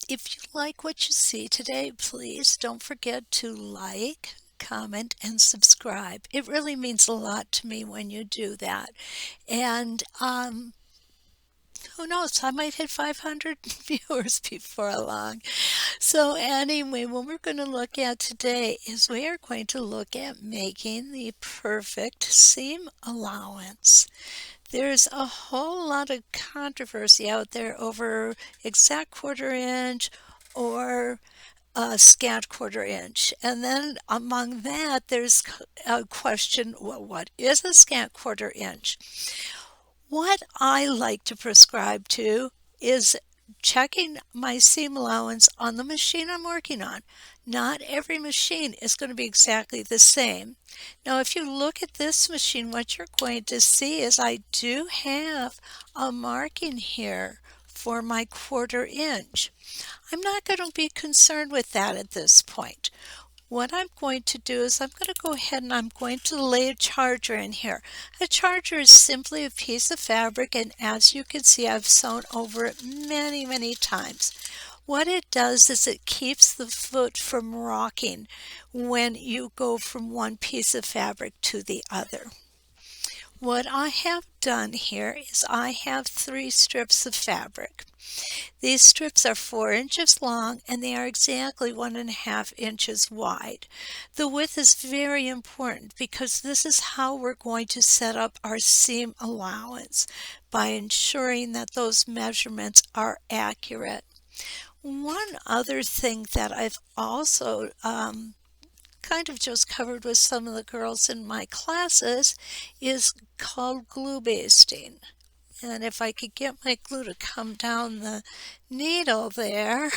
If you like what you see today, please don't forget to like, comment, and subscribe. It really means a lot to me when you do that. And who knows, I might hit 500 viewers before long. So anyway, what we're going to look at today is we are going to look at making the perfect seam allowance. There's a whole lot of controversy out there over exact quarter inch or a scant quarter inch. And then among that, there's a question, well, what is a scant quarter inch? What I like to prescribe to is checking my seam allowance on the machine I'm working on. Not every machine is going to be exactly the same. Now, if you look at this machine, what you're going to see is I do have a marking here for my quarter inch. I'm not going to be concerned with that at this point. What I'm going to do is I'm going to go ahead and I'm going to lay a charger in here. A charger is simply a piece of fabric, and as you can see, I've sewn over it many times. What it does is it keeps the foot from rocking when you go from one piece of fabric to the other. What I have done here is I have 3 strips of fabric. These strips are 4 inches long and they are exactly 1.5 inches wide. The width is very important because this is how we're going to set up our seam allowance by ensuring that those measurements are accurate. One other thing that I've also kind of just covered with some of the girls in my classes is called glue basting. And if I could get my glue to come down the needle there,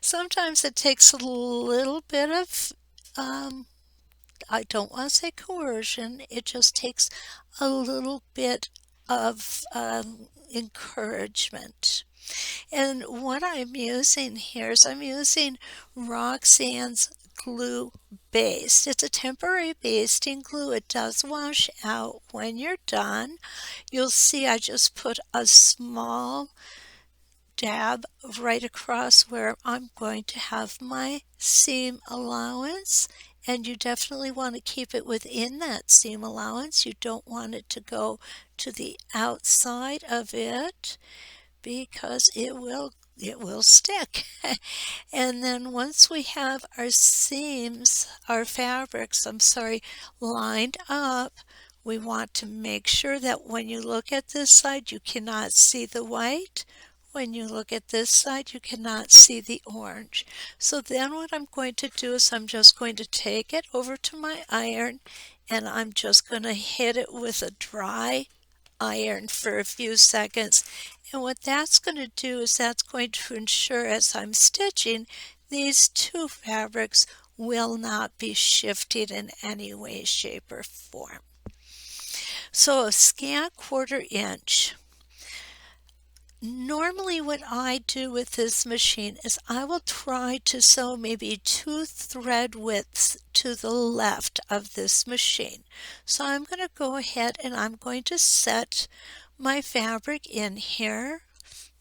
sometimes it takes a little bit of, I don't want to say coercion, it just takes a little bit of encouragement. And what I'm using here is I'm using Roxanne's glue base. It's a temporary basting glue. It does wash out when you're done. You'll see I just put a small dab right across where I'm going to have my seam allowance, and you definitely want to keep it within that seam allowance. You don't want it to go to the outside of it because it will stick. And then once we have our seams, our fabrics, lined up, we want to make sure that when you look at this side, you cannot see the white. When you look at this side, you cannot see the orange. So then what I'm going to do is I'm just going to take it over to my iron and I'm just going to hit it with a dry iron for a few seconds. And what that's going to do is that's going to ensure as I'm stitching, these 2 fabrics will not be shifted in any way, shape, or form. So a scant quarter inch. Normally what I do with this machine is I will try to sew maybe 2 thread widths to the left of this machine. So I'm going to go ahead and I'm going to set my fabric in here.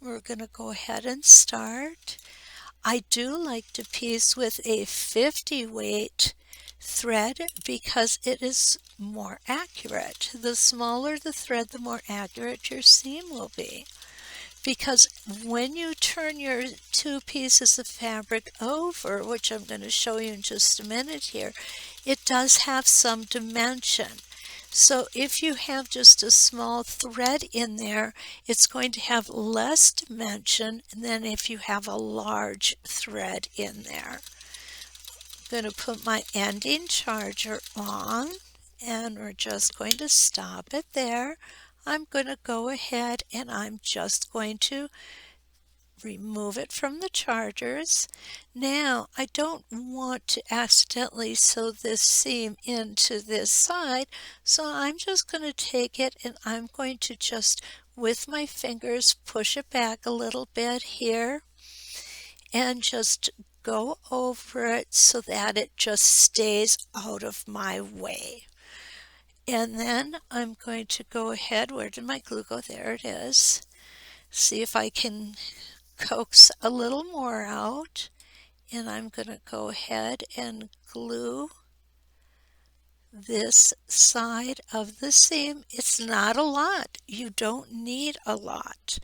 We're going to go ahead and start. I do like to piece with a 50 weight thread because it is more accurate. The smaller the thread, the more accurate your seam will be. Because when you turn your 2 pieces of fabric over, which I'm going to show you in just a minute here, it does have some dimension. So if you have just a small thread in there, it's going to have less dimension than if you have a large thread in there. I'm going to put my ending charger on and we're just going to stop it there. I'm going to go ahead and I'm just going to remove it from the chargers. Now I don't want to accidentally sew this seam into this side, so I'm just going to take it and I'm going to just with my fingers push it back a little bit here and just go over it so that it just stays out of my way. And then I'm going to go ahead, where did my glue go? There it is. See if I can coax a little more out, and I'm going to go ahead and glue this side of the seam. It's not a lot. You don't need a lot.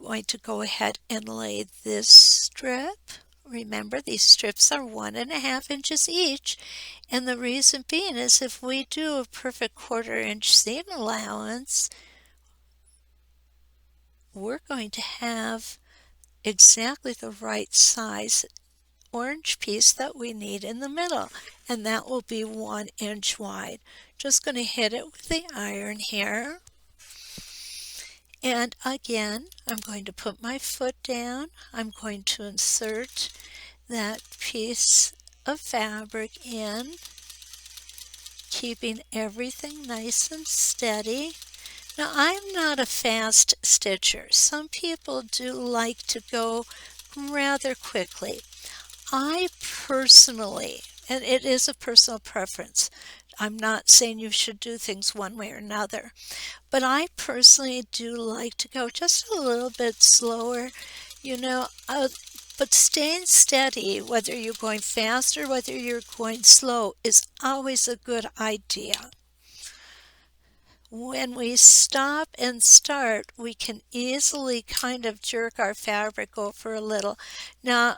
I'm going to go ahead and lay this strip. Remember, these strips are 1.5 inches each, and the reason being is if we do a perfect 1/4 inch seam allowance, we're going to have exactly the right size orange piece that we need in the middle, and that will be 1 inch wide. Just going to hit it with the iron here, and again I'm going to put my foot down. I'm going to insert that piece of fabric in, keeping everything nice and steady. Now, I'm not a fast stitcher. Some people do like to go rather quickly. I personally, and it is a personal preference, I'm not saying you should do things one way or another, but I personally do like to go just a little bit slower, you know, but staying steady, whether you're going fast or whether you're going slow, is always a good idea. When we stop and start, we can easily kind of jerk our fabric over a little. Now,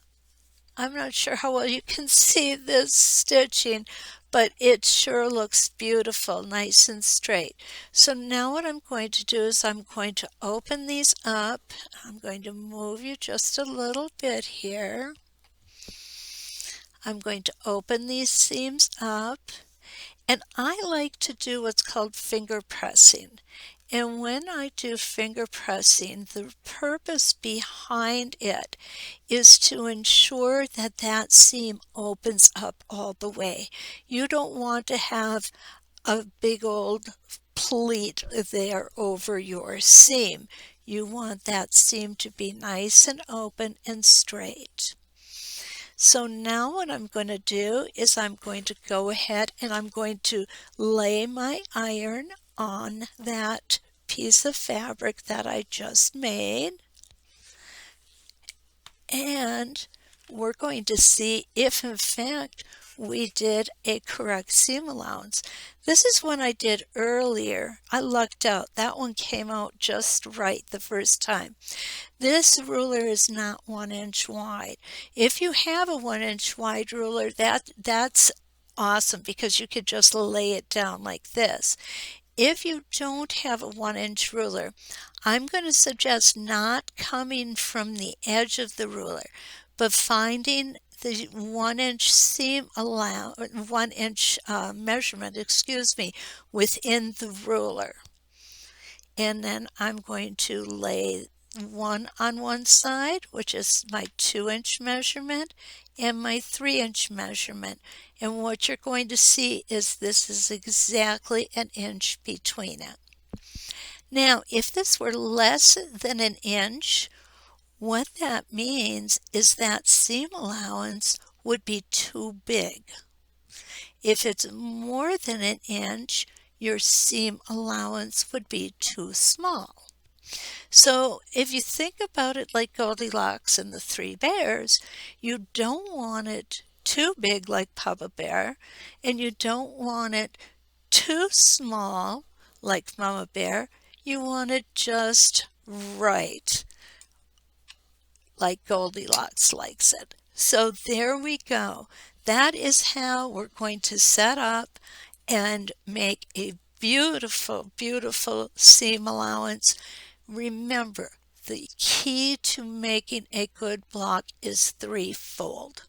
I'm not sure how well you can see this stitching, but it sure looks beautiful, nice and straight. So now what I'm going to do is I'm going to open these up. I'm going to move you just a little bit here. I'm going to open these seams up, and I like to do what's called finger pressing. And when I do finger pressing, the purpose behind it is to ensure that that seam opens up all the way. You don't want to have a big old pleat there over your seam. You want that seam to be nice and open and straight. So now what I'm going to do is I'm going to go ahead and I'm going to lay my iron on that piece of fabric that I just made. And we're going to see if in fact we did a correct seam allowance. This is one I did earlier. I lucked out. That one came out just right the first time. This ruler is not 1 inch wide. If you have a 1 inch wide ruler, that's awesome because you could just lay it down like this. If you don't have a 1 inch ruler, I'm going to suggest not coming from the edge of the ruler, but finding the 1 inch seam 1 inch measurement, within the ruler. And then I'm going to lay one on one side, which is my 2 inch measurement, and my 3 inch measurement. And what you're going to see is this is exactly 1 inch between it. Now, if this were less than 1 inch, what that means is that seam allowance would be too big. If it's more than 1 inch, your seam allowance would be too small. So if you think about it like Goldilocks and the Three Bears, you don't want it too big like Papa Bear, and you don't want it too small like Mama Bear. You want it just right, like Goldilocks likes it. So there we go. That is how we're going to set up and make a beautiful, beautiful seam allowance. Remember, the key to making a good block is threefold.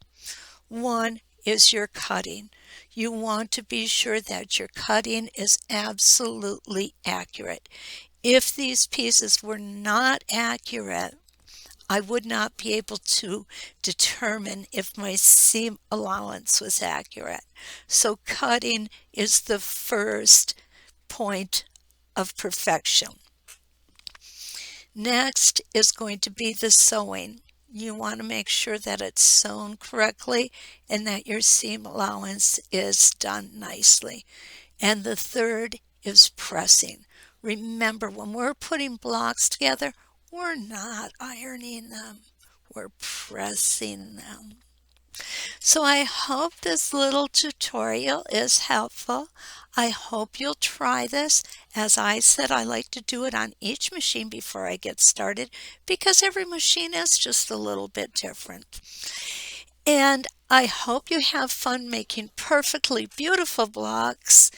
One is your cutting. You want to be sure that your cutting is absolutely accurate. If these pieces were not accurate, I would not be able to determine if my seam allowance was accurate. So cutting is the first point of perfection. Next is going to be the sewing. You want to make sure that it's sewn correctly and that your seam allowance is done nicely. And the third is pressing. Remember, when we're putting blocks together, We're not ironing them, we're pressing them. So I hope this little tutorial is helpful. I hope you'll try this. As I said, I like to do it on each machine before I get started because every machine is just a little bit different. And I hope you have fun making perfectly beautiful blocks.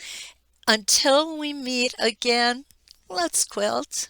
Until we meet again, let's quilt.